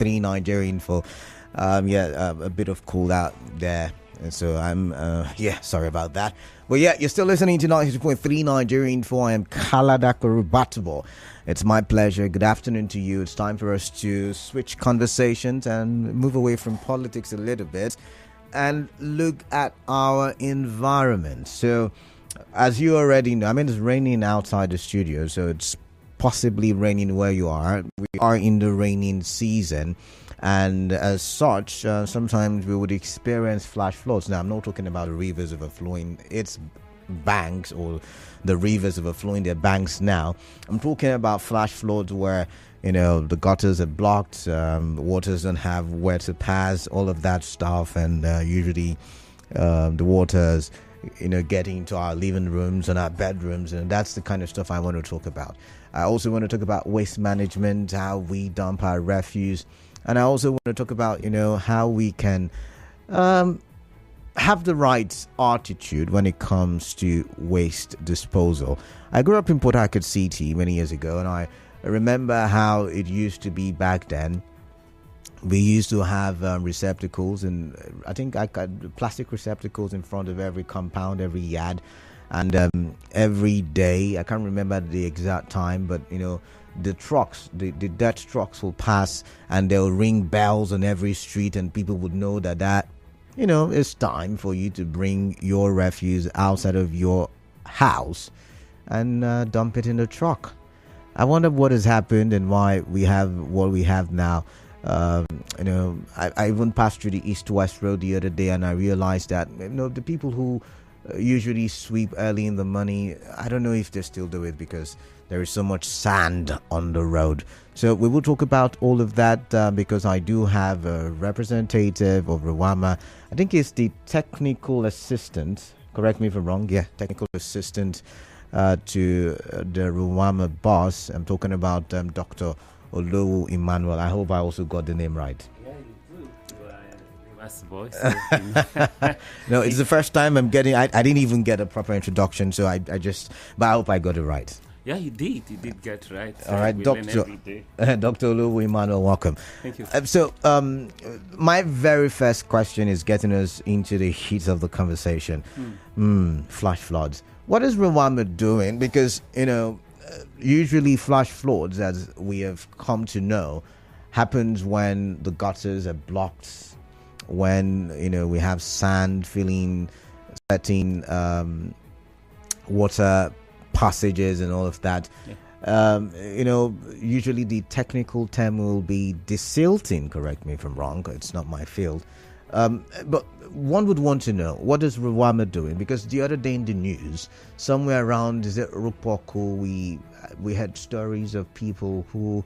Info. A bit of cool out there. And so I'm, sorry about that. But yeah, you're still listening to 92.3 Nigeria Info. I am Kaladako Batubo. It's my pleasure. Good afternoon to you. It's time for us to switch conversations and move away from politics a little bit and look at our environment. So, as you already know, it's raining outside the studio, so it's possibly raining where you are. We are in the raining season, and as such, sometimes we would experience flash floods. Now, I'm not talking about the rivers overflowing its banks or the rivers overflowing their banks now. I'm talking about flash floods where, the gutters are blocked, the waters don't have where to pass, all of that stuff, and usually the waters getting into our living rooms and our bedrooms, and that's the kind of stuff I want to talk about. I also want to talk about waste management, how we dump our refuse, and I also want to talk about how we can have the right attitude when it comes to waste disposal. I grew up in Port Harcourt City many years ago, and I remember how it used to be back then. We used to have receptacles, and I think I got plastic receptacles in front of every compound, every yard, and every day. I can't remember the exact time, but the trucks, the dirt trucks will pass, and they'll ring bells on every street, and people would know that it's time for you to bring your refuse outside of your house and dump it in the truck. I wonder what has happened and why we have what we have now. I even passed through the East-West Road the other day, and I realized that the people who usually sweep early in the morning, I don't know if they still do it because there is so much sand on the road. So we will talk about all of that because I do have a representative of RIWAMA. I think it's the technical assistant. Correct me if I'm wrong. Yeah, technical assistant to the RIWAMA boss. I'm talking about Dr. Olowu Emmanuel. I hope I also got the name right. Yeah, you do. That's the voice. No, it's the first time I'm getting. I didn't even get a proper introduction, so I hope I got it right. Yeah, you did. You did get right. All right, Dr. Olowu Emmanuel, welcome. Thank you. So, my very first question is getting us into the heat of the conversation. Flash floods. What is RIWAMA doing? Because usually flash floods, as we have come to know, happens when the gutters are blocked, when we have sand filling certain water passages and all of that. Usually the technical term will be desilting. Correct me if I'm wrong, it's not my field. But one would want to know, what is RIWAMA doing? Because the other day in the news, somewhere around, is it Rupoko, we had stories of people who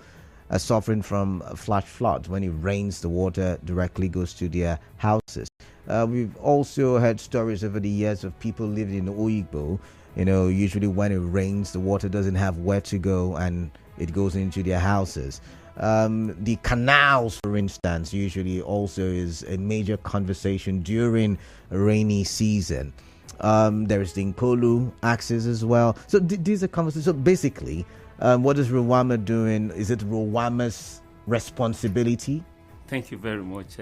are suffering from flash floods. When it rains, the water directly goes to their houses. We've also heard stories over the years of people living in Oyigbo. Usually when it rains, the water doesn't have where to go and it goes into their houses. The canals, for instance, usually also is a major conversation during a rainy season. There is the Nkolu axis as well. So these are conversations. So basically, what is RIWAMA doing? Is it RIWAMA's responsibility? Thank you very much,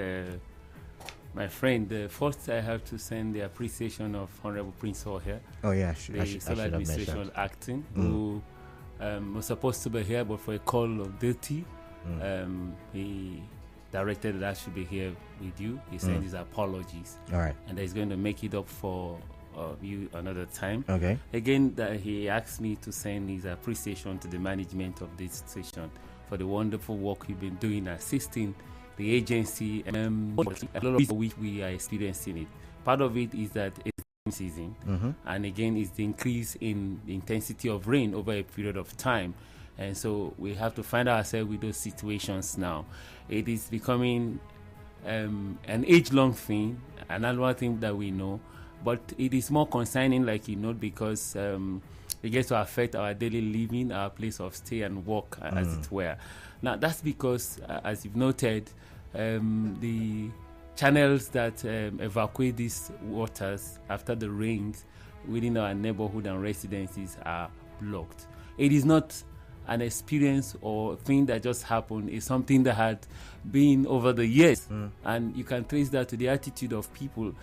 my friend. First, I have to send the appreciation of Honorable Prince Hall here. Oh yeah, the Solar Administration acting, who was supposed to be here, but for a call of duty, he directed that I should be here with you. He sent his apologies. All right. And he's going to make it up for you another time. Okay. Again, he asked me to send his appreciation to the management of this station for the wonderful work you've been doing, assisting the agency, a lot of which we are experiencing it. Part of it is that it's season, and again, it's the increase in the intensity of rain over a period of time. And so we have to find ourselves with those situations now. It is becoming an age-long thing, an annual thing that we know, but it is more concerning, because it gets to affect our daily living, our place of stay and work, as it were. Now, that's because, as you've noted, the channels that evacuate these waters after the rains within our neighborhood and residences are blocked. It is not an experience or thing that just happened. It's something that had been over the years. And you can trace that to the attitude of people.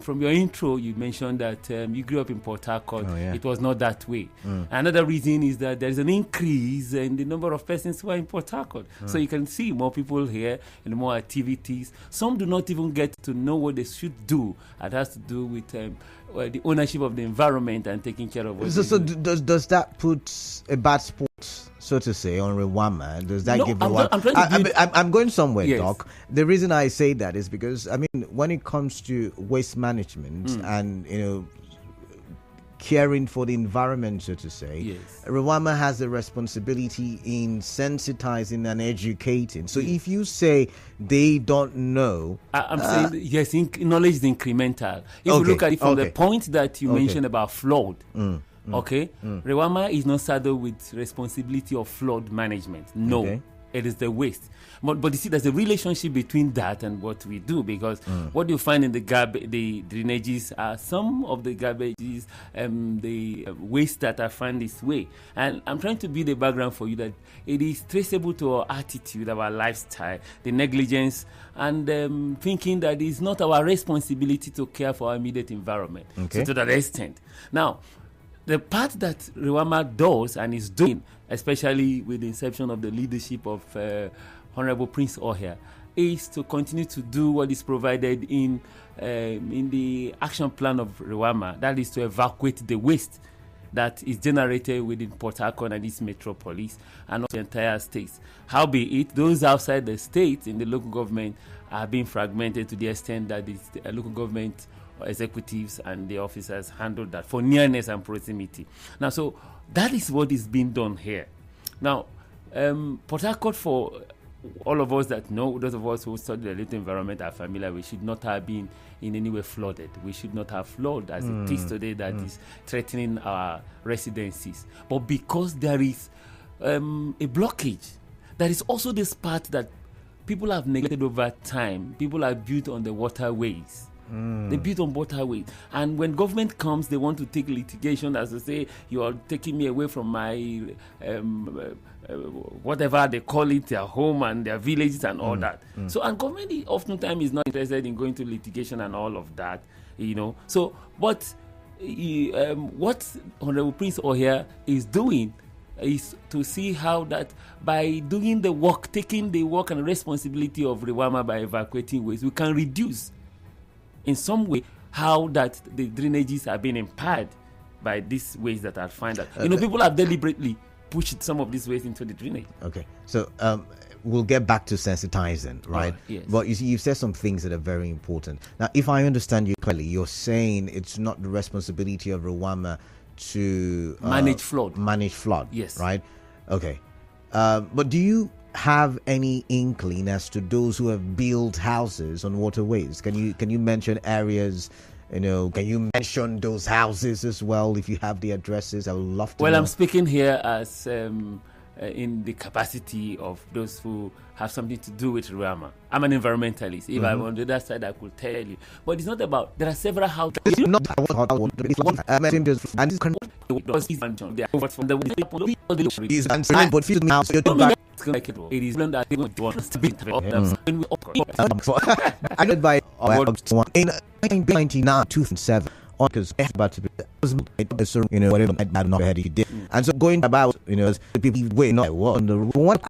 From your intro, you mentioned that you grew up in Port Harcourt. It was not that way. Another reason is that there is an increase in the number of persons who are in Port Harcourt. So you can see more people here and more activities. Some do not even get to know what they should do. It has to do with the ownership of the environment and taking care of what does that put a bad spot, so to say, on RIWAMA? Does that give RIWAMA? I'm going somewhere, yes. Doc. The reason I say that is because, I mean, when it comes to waste management and, caring for the environment, so to say, yes. RIWAMA has a responsibility in sensitizing and educating. So if you say they don't know... I'm saying, yes, knowledge is incremental. If you look at it from the point that you mentioned about flood, RIWAMA is not saddled with responsibility of flood management. No, it is the waste. But you see, there's a relationship between that and what we do, because what you find in the drainages are some of the garbages, the waste that are found this way. And I'm trying to build a background for you that it is traceable to our attitude, our lifestyle, the negligence, and thinking that it's not our responsibility to care for our immediate environment. So to that extent. Now, the part that RIWAMA does and is doing, especially with the inception of the leadership of Honorable Prince Ohia, is to continue to do what is provided in the action plan of RIWAMA, that is to evacuate the waste that is generated within Port Harcourt and its metropolis and also the entire states. Howbeit, those outside the state in the local government are being fragmented to the extent that the local government executives and the officers handle that for nearness and proximity. Now, so that is what is being done here. Now, Port Harcourt, for all of us that know, those of us who study the little environment are familiar, we should not have been in any way flooded. We should not have flood as it is today that is threatening our residencies. But because there is a blockage, there is also this part that people have neglected over time. People are built on the waterways. They build on waterways, and when government comes, they want to take litigation as to say, you are taking me away from my whatever they call it, their home and their villages and all that. So, and government oftentimes is not interested in going to litigation and all of that, So, but what Honorable Prince Ohia is doing is to see how that by doing the work, taking the work and responsibility of RIWAMA by evacuating waste, we can reduce in some way how that the drainages are being impaired by these waste that are found. People have deliberately pushed some of this waste into the drainage. Okay, so we'll get back to sensitizing, right? Yes. But you see, you've said some things that are very important. Now, if I understand you clearly, you're saying it's not the responsibility of RIWAMA to manage flood. Yes. Right? Okay. But do you have any inkling as to those who have built houses on waterways? Can you mention areas? Can you mention those houses as well if you have the addresses? I would love to. Well, I'm speaking here as in the capacity of those who have something to do with RIWAMA. I'm an environmentalist. If I'm on the other side, I could tell you. But it's not about. There are several houses. It is that they want to be added by in 1999, 2007. Because about to be, whatever might not have he did, and so going about, the people wait not on the one